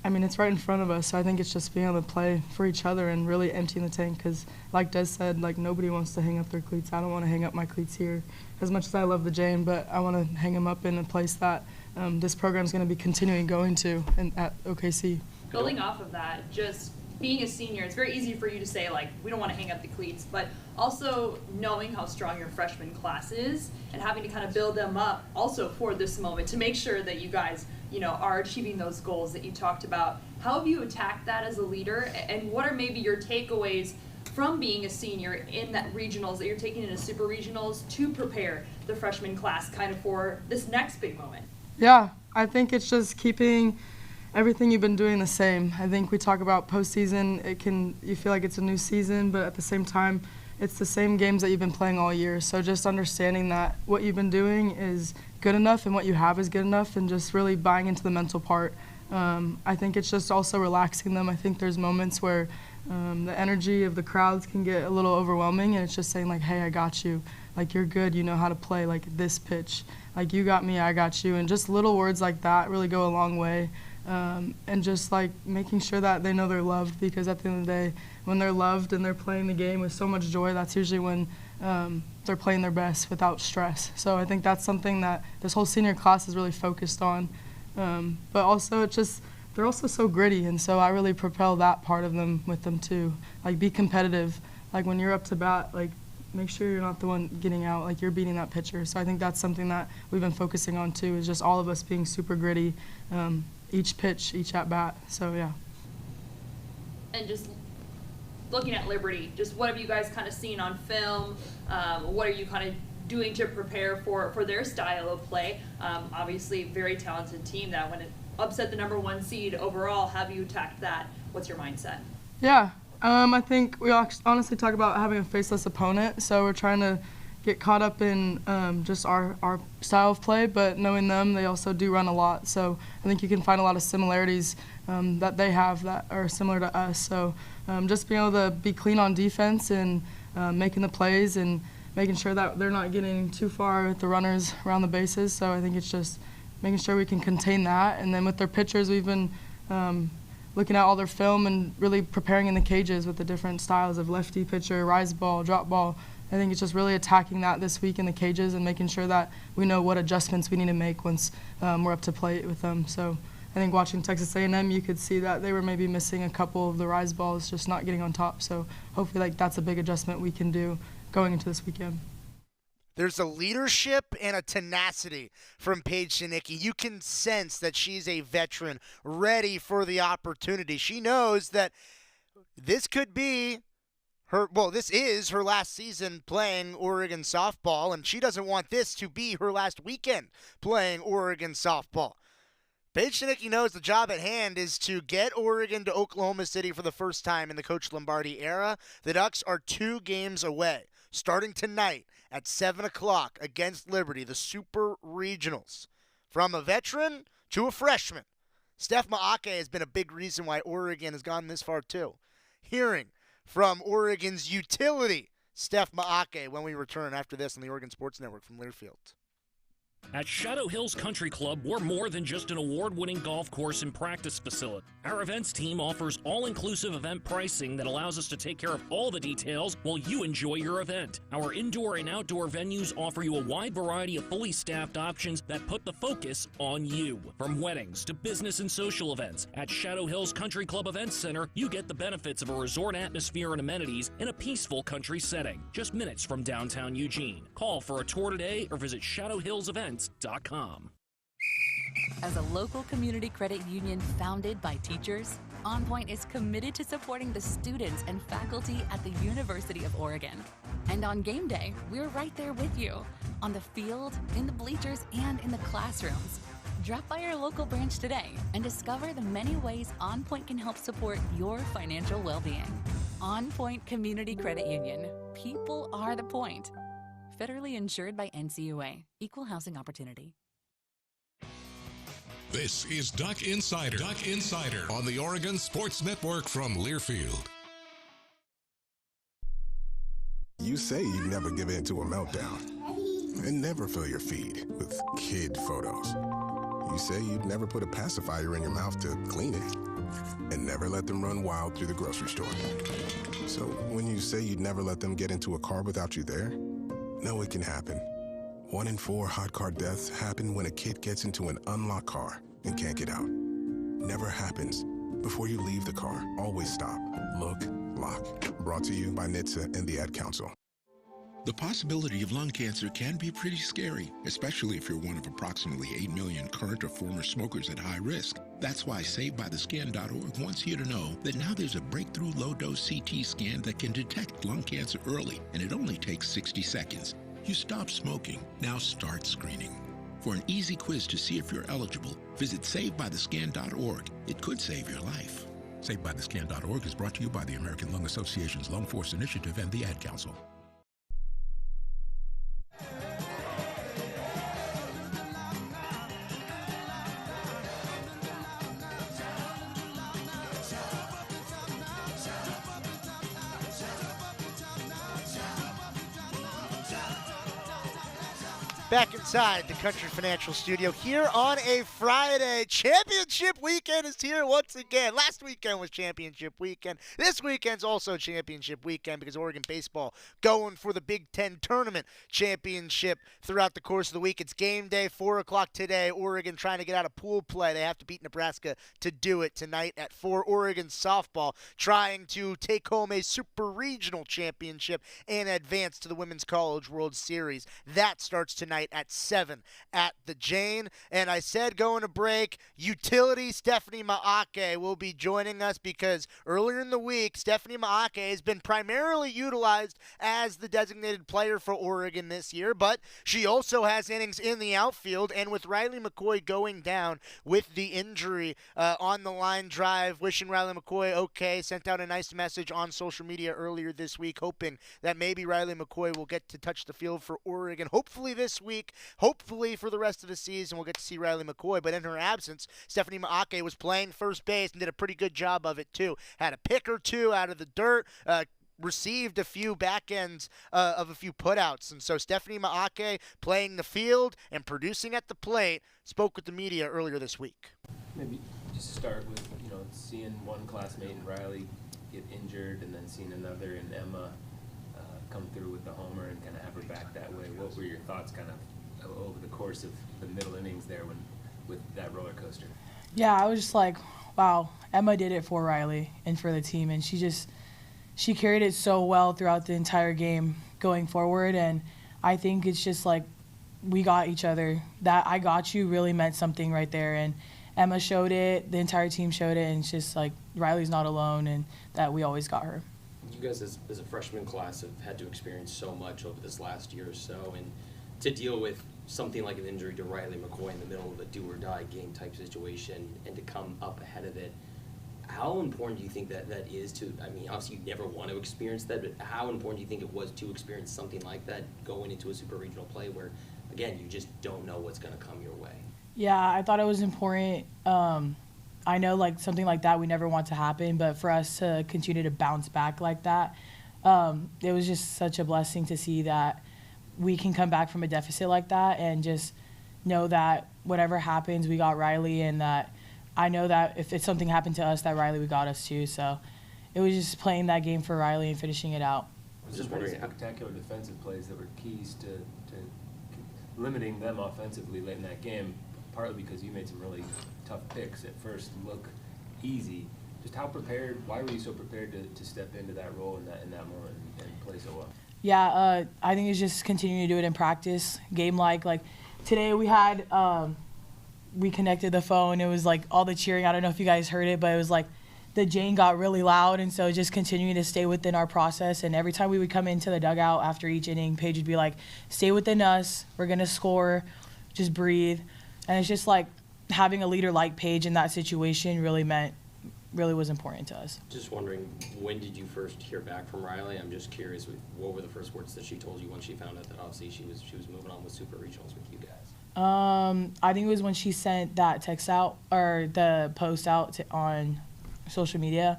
I mean, it's right in front of us, so I think it's just being able to play for each other and really emptying the tank, because like Des said, nobody wants to hang up their cleats. I don't want to hang up my cleats here as much as I love the Jane, but I want to hang them up in a place that this program is going to be continuing going to at OKC. Building off of that, just being a senior, it's very easy for you to say, like, we don't want to hang up the cleats, but also knowing how strong your freshman class is and having to kind of build them up also for this moment to make sure that you guys, are achieving those goals that you talked about. How have you attacked that as a leader, and what are maybe your takeaways from being a senior in that regionals that you're taking into super regionals to prepare the freshman class kind of for this next big moment? Yeah, I think it's just keeping everything you've been doing the same. I think we talk about postseason, you feel like it's a new season, but at the same time, it's the same games that you've been playing all year. So just understanding that what you've been doing is good enough and what you have is good enough, and just really buying into the mental part. I think it's just also relaxing them. I think there's moments where the energy of the crowds can get a little overwhelming, and it's just saying, like, hey, I got you. Like, you're good, you know how to play, like, this pitch. Like, you got me, I got you. And just little words like that really go a long way. And just, like, making sure that they know they're loved, because at the end of the day, when they're loved and they're playing the game with so much joy, that's usually when they're playing their best without stress. So I think that's something that this whole senior class is really focused on. But also they're also so gritty, and so I really propel that part of them with them too. Like, be competitive. Like, when you're up to bat, like, make sure you're not the one getting out, like, you're beating that pitcher. So I think that's something that we've been focusing on too, is just all of us being super gritty, each pitch, each at bat. So yeah. And just looking at Liberty, just what have you guys kind of seen on film? What are you kind of doing to prepare for their style of play? Obviously, very talented team that when it upset the #1 seed overall, have you attacked that? What's your mindset? Yeah, I think we honestly talk about having a faceless opponent, so we're trying to get caught up in just our style of play, but knowing them, they also do run a lot, so I think you can find a lot of similarities that they have that are similar to us. So just being able to be clean on defense and making the plays and making sure that they're not getting too far with the runners around the bases. So I think it's just making sure we can contain that. And then with their pitchers, we've been looking at all their film and really preparing in the cages with the different styles of lefty pitcher, rise ball, drop ball. I think it's just really attacking that this week in the cages and making sure that we know what adjustments we need to make once we're up to plate with them. So I think watching Texas A&M, you could see that they were maybe missing a couple of the rise balls, just not getting on top. So hopefully, like, that's a big adjustment we can do going into this weekend. There's a leadership and a tenacity from Paige Sinicki. You can sense that she's a veteran, ready for the opportunity. She knows that this could be this is her last season playing Oregon softball, and she doesn't want this to be her last weekend playing Oregon softball. Paige Sinicki knows the job at hand is to get Oregon to Oklahoma City for the first time in the Coach Lombardi era. The Ducks are 2 games away, starting tonight at 7 o'clock against Liberty, the Super Regionals. From a veteran to a freshman, Steph Maake has been a big reason why Oregon has gone this far too. Hearing from Oregon's utility, Steph Maake, when we return after this on the Oregon Sports Network from Learfield. At Shadow Hills Country Club, we're more than just an award-winning golf course and practice facility. Our events team offers all-inclusive event pricing that allows us to take care of all the details while you enjoy your event. Our indoor and outdoor venues offer you a wide variety of fully staffed options that put the focus on you. From weddings to business and social events, at Shadow Hills Country Club Events Center, you get the benefits of a resort atmosphere and amenities in a peaceful country setting, just minutes from downtown Eugene. Call for a tour today or visit shadowhillsevents.com. As a local community credit union founded by teachers, OnPoint is committed to supporting the students and faculty at the University of Oregon. And on game day, we're right there with you, on the field, in the bleachers, and in the classrooms. Drop by our local branch today and discover the many ways OnPoint can help support your financial well-being. OnPoint Community Credit Union. People are the point. Federally insured by NCUA. Equal housing opportunity. This is Duck Insider. Duck Insider on the Oregon Sports Network from Learfield. You say you'd never give in to a meltdown and never fill your feed with kid photos. You say you'd never put a pacifier in your mouth to clean it and never let them run wild through the grocery store. So when you say you'd never let them get into a car without you there, know it can happen. 1 in 4 hot car deaths happen when a kid gets into an unlocked car and can't get out. Never happens. Before you leave the car, always stop, look, lock. Brought to you by NHTSA and the Ad Council. The possibility of lung cancer can be pretty scary, especially if you're one of approximately 8 million current or former smokers at high risk. That's why SaveByTheScan.org wants you to know that now there's a breakthrough low-dose CT scan that can detect lung cancer early, and it only takes 60 seconds. You stop smoking, now start screening. For an easy quiz to see if you're eligible, visit SaveByTheScan.org. It could save your life. SaveByTheScan.org is brought to you by the American Lung Association's Lung Force Initiative and the Ad Council. Back inside the Country Financial Studio here on a Friday. Championship weekend is here once again. Last weekend was championship weekend. This weekend's also championship weekend because Oregon baseball going for the Big Ten tournament championship throughout the course of the week. It's game day, 4 o'clock today. Oregon trying to get out of pool play. They have to beat Nebraska to do it tonight at 4. Oregon softball trying to take home a super regional championship and advance to the Women's College World Series. That starts tonight at 7 at the Jane. And I said going to break, utility Stephanie Maake will be joining us because earlier in the week, Stephanie Maake has been primarily utilized as the designated player for Oregon this year, but she also has innings in the outfield. And with Riley McCoy going down with the injury on the line drive, wishing Riley McCoy okay, sent out a nice message on social media earlier this week, hoping that maybe Riley McCoy will get to touch the field for Oregon. Hopefully this week, hopefully for the rest of the season, we'll get to see Riley McCoy. But in her absence, Stephanie Maake was playing first base and did a pretty good job of it too. Had a pick or two out of the dirt, received a few back ends of a few putouts. And so Stephanie Maake playing the field and producing at the plate, spoke with the media earlier this week. Maybe just start with, seeing one classmate in Riley get injured and then seeing another in Emma come through with the homer and kind of have her back that way. What were your thoughts kind of over the course of the middle innings there with that roller coaster? Yeah, I was just like, wow, Emma did it for Riley and for the team, and she carried it so well throughout the entire game going forward, and I think it's just like we got each other. That I got you really meant something right there, and Emma showed it, the entire team showed it, and it's just like Riley's not alone and that we always got her. You guys as a freshman class have had to experience so much over this last year or so, and to deal with something like an injury to Riley McCoy in the middle of a do-or-die game type situation and to come up ahead of it, how important do you think that is to, obviously you never want to experience that, but how important do you think it was to experience something like that going into a super regional play where, again, you just don't know what's going to come your way? Yeah, I thought it was important. I know like something like that we never want to happen, but for us to continue to bounce back like that, it was just such a blessing to see that we can come back from a deficit like that and just know that whatever happens, we got Riley, and that I know that if it's something happened to us, that Riley would got us too. So it was just playing that game for Riley and finishing it out. Just pretty spectacular defensive plays that were keys to limiting them offensively late in that game, partly because you made some really tough picks at first look easy. Just why were you so prepared to step into that role in that moment and play so well? Yeah, I think it's just continuing to do it in practice, game-like. Like today we had, we connected the phone. It was like all the cheering. I don't know if you guys heard it, but it was like the Jane got really loud, and so just continuing to stay within our process. And every time we would come into the dugout after each inning, Paige would be like, stay within us. We're going to score. Just breathe. And it's just like having a leader like Paige in that situation really was important to us. Just wondering, when did you first hear back from Riley? I'm just curious, what were the first words that she told you when she found out that obviously she was moving on with super regionals with you guys? I think it was when she sent that text out or the post out on social media.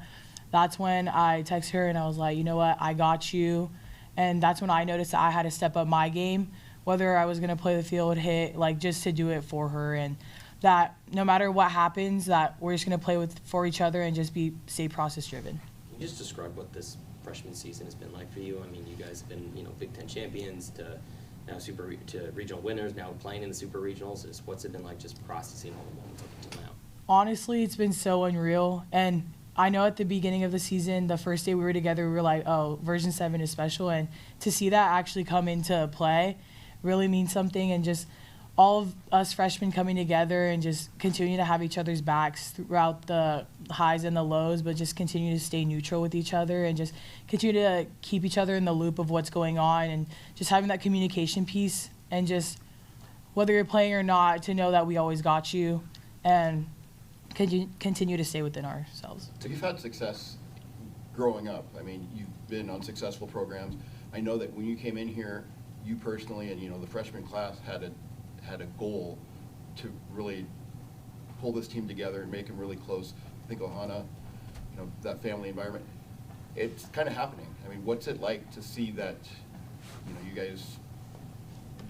That's when I texted her and I was like, you know what, I got you. And that's when I noticed that I had to step up my game, whether I was going to play the field, hit, like just to do it for her. And that no matter what happens, that we're just going to play for each other and just stay process driven. Can you just describe what this freshman season has been like for you? I mean, you guys have been, Big Ten champions to now to regional winners, now playing in the super regionals. What's it been like just processing all the moments up until now? Honestly, it's been so unreal. And I know at the beginning of the season, the first day we were together, we were like, oh, version 7 is special. And to see that actually come into play really means something. And just all of us freshmen coming together and just continue to have each other's backs throughout the highs and the lows, but just continue to stay neutral with each other and just continue to keep each other in the loop of what's going on, and just having that communication piece, and just whether you're playing or not, to know that we always got you and continue to stay within ourselves. So you've had success growing up. I mean, you've been on successful programs. I know that when you came in here, you personally and, the freshman class had a goal to really pull this team together and make them really close. I think Ohana, that family environment, it's kind of happening. I mean, what's it like to see that, you guys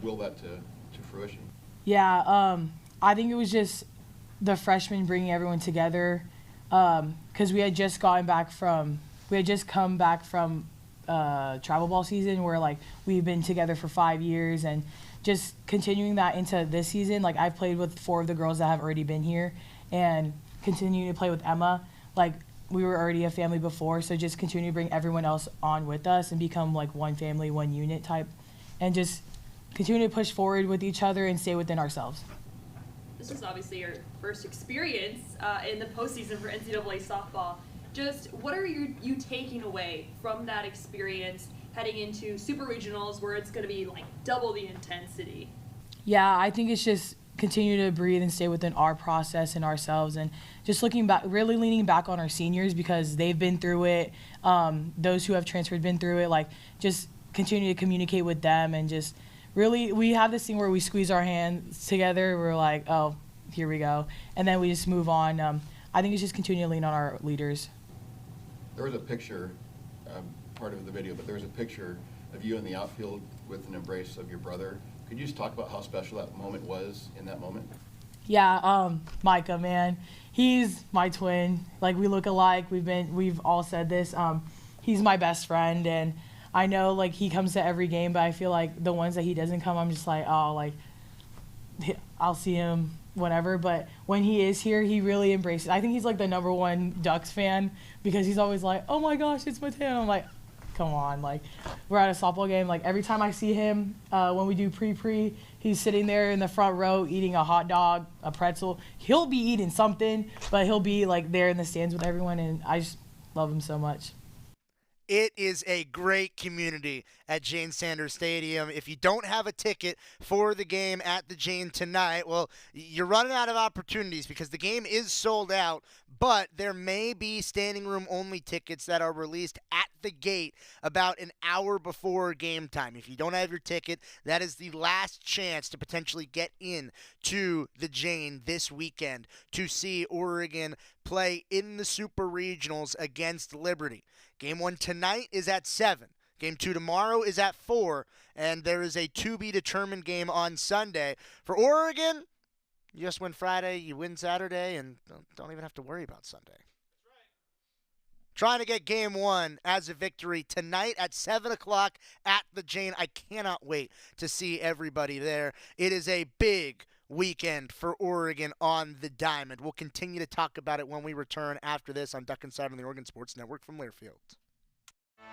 will that to fruition? Yeah, I think it was just the freshmen bringing everyone together, because we had just come back from travel ball season, where we've been together for 5 years, and just continuing that into this season. I've played with 4 of the girls that have already been here, and continuing to play with Emma. We were already a family before, so just continue to bring everyone else on with us and become one family, one unit type, and just continue to push forward with each other and stay within ourselves. This is obviously your first experience in the postseason for NCAA softball. Just what are you taking away from that experience heading into super regionals, where it's going to be double the intensity? Yeah, I think it's just continue to breathe and stay within our process and ourselves, and just looking back, really leaning back on our seniors, because they've been through it. Those who have transferred been through it. Just continue to communicate with them, and just really, we have this thing where we squeeze our hands together. We're like, oh, here we go, and then we just move on. I think it's just continue to lean on our leaders. There was a picture, part of the video, but there was a picture of you in the outfield with an embrace of your brother. Could you just talk about how special that moment was in that moment? Yeah, Micah, man, he's my twin. We look alike. We've all said this. He's my best friend, and I know he comes to every game, but I feel the ones that he doesn't come, I'm just I'll see him whenever. But when he is here, he really embraces it. I think he's the #1 Ducks fan, because he's always oh my gosh, it's Mateo. I'm come on, we're at a softball game. Every time I see him, when we do pre, he's sitting there in the front row eating a hot dog, a pretzel. He'll be eating something, but he'll be there in the stands with everyone, and I just love him so much. It is a great community at Jane Sanders Stadium. If you don't have a ticket for the game at the Jane tonight, well, you're running out of opportunities, because the game is sold out, but there may be standing room only tickets that are released at the gate about an hour before game time. If you don't have your ticket, that is the last chance to potentially get in to the Jane this weekend to see Oregon play in the Super Regionals against Liberty. Game 1 tonight is at 7. Game 2 tomorrow is at 4. And there is a to-be-determined game on Sunday. For Oregon, you just win Friday, you win Saturday, and don't even have to worry about Sunday. That's right. Trying to get Game 1 as a victory tonight at 7 o'clock at the Jane. I cannot wait to see everybody there. It is a big weekend for Oregon on the diamond. We'll continue to talk about it when we return after this on Duck Inside on the Oregon Sports Network from Learfield.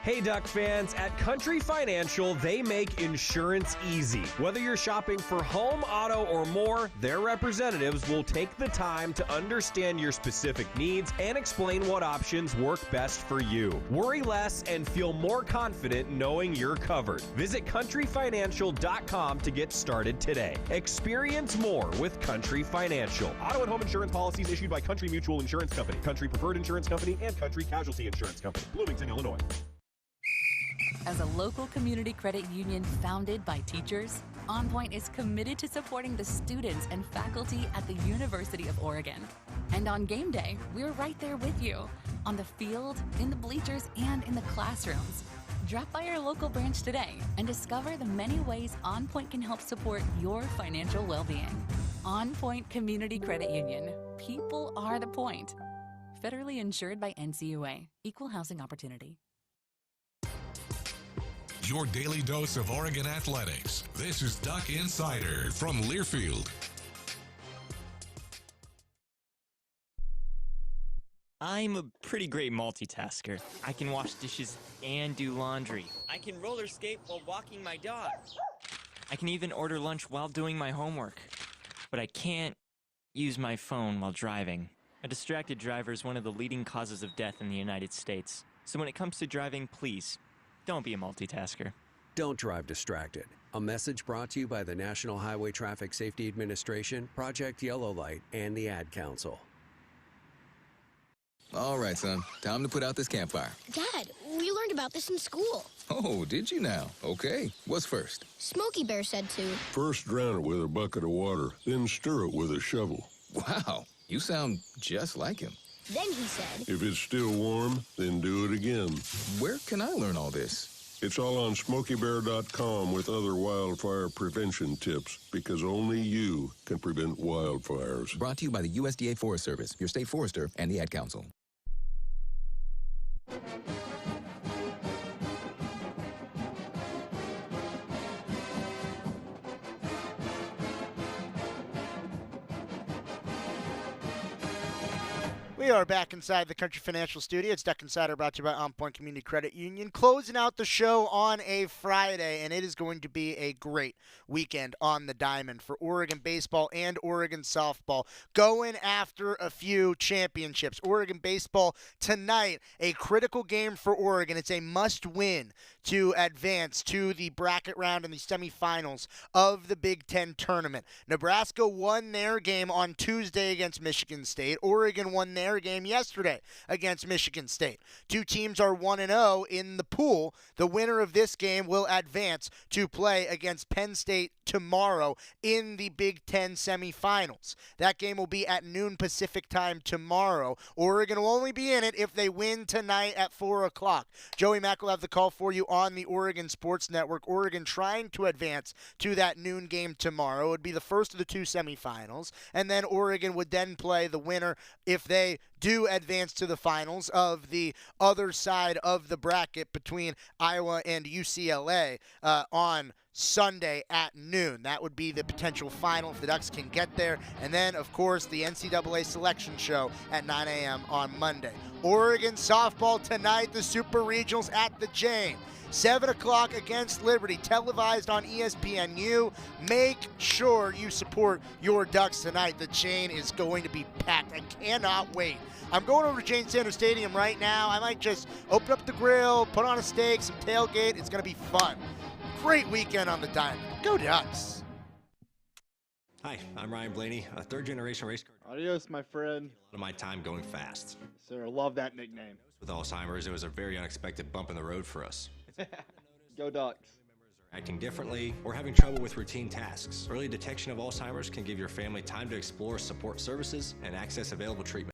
Hey Duck fans, at Country Financial, they make insurance easy. Whether you're shopping for home, auto, or more, their representatives will take the time to understand your specific needs and explain what options work best for you. Worry less and feel more confident knowing you're covered. Visit countryfinancial.com to get started today. Experience more with Country Financial. Auto and home insurance policies issued by Country Mutual Insurance Company, Country Preferred Insurance Company, and Country Casualty Insurance Company, Bloomington, Illinois. As a local community credit union founded by teachers, OnPoint is committed to supporting the students and faculty at the University of Oregon. And on game day, we're right there with you, on the field, in the bleachers, and in the classrooms. Drop by our local branch today and discover the many ways OnPoint can help support your financial well-being. OnPoint Community Credit Union. People are the point. Federally insured by NCUA. Equal housing opportunity. your daily dose of Oregon athletics. This is Duck Insider from Learfield. I'm a pretty great multitasker. I can wash dishes and do laundry. I can roller skate while walking my dog. I can even order lunch while doing my homework. But I can't use my phone while driving. A distracted driver is one of the leading causes of death in the United States. So when it comes to driving, please, don't be a multitasker. Don't drive distracted. A message brought to you by the National Highway Traffic Safety Administration, Project Yellow Light, and the Ad Council. All right, son. Time to put out this campfire. Dad, we learned about this in school. Oh, did you now? Okay. What's first? Smokey Bear said to. First drown it with a bucket of water, then stir it with a shovel. Wow, you sound just like him. Then he said. If it's still warm, then do it again. Where can I learn all this? It's all on SmokeyBear.com with other wildfire prevention tips, because only you can prevent wildfires. Brought to you by the USDA Forest Service, your state forester, and the Ad Council. We are back inside the Country Financial Studio. It's Duck Insider, brought to you by OnPoint Community Credit Union. Closing out the show on a Friday, and it is going to be a great weekend on the diamond for Oregon baseball and Oregon softball, going after a few championships. Oregon baseball tonight, a critical game for Oregon. It's a must-win to advance to the bracket round and the semifinals of the Big Ten tournament. Nebraska won their game on Tuesday against Michigan State. Oregon won their game yesterday against Michigan State. Two teams are 1-0 in the pool. The winner of this game will advance to play against Penn State tomorrow in the Big Ten semifinals. That game will be at noon Pacific time tomorrow. Oregon will only be in it if they win tonight at 4 o'clock. Joey Mack will have the call for you on the Oregon Sports Network. Oregon trying to advance to that noon game tomorrow. It would be the first of the two semifinals, and then Oregon would then play the winner if they do advance to the finals of the other side of the bracket between Iowa and UCLA on Sunday at noon. That would be the potential final if the Ducks can get there. And then, of course, the NCAA selection show at 9 a.m. on Monday. Oregon softball tonight, the Super Regionals at the Jane. 7 o'clock against Liberty, televised on ESPNU. Make sure you support your Ducks tonight. The Jane is going to be packed. I cannot wait. I'm going over to Jane Sanders Stadium right now. I might just open up the grill, put on a steak, some tailgate. It's going to be fun. Great weekend on the diamond. Go Ducks. Hi, I'm Ryan Blaney, a third-generation race car. Adios, my friend. A lot of my time going fast. Sir, love that nickname. With Alzheimer's, it was a very unexpected bump in the road for us. Go Ducks. Acting differently or having trouble with routine tasks. Early detection of Alzheimer's can give your family time to explore support services and access available treatment.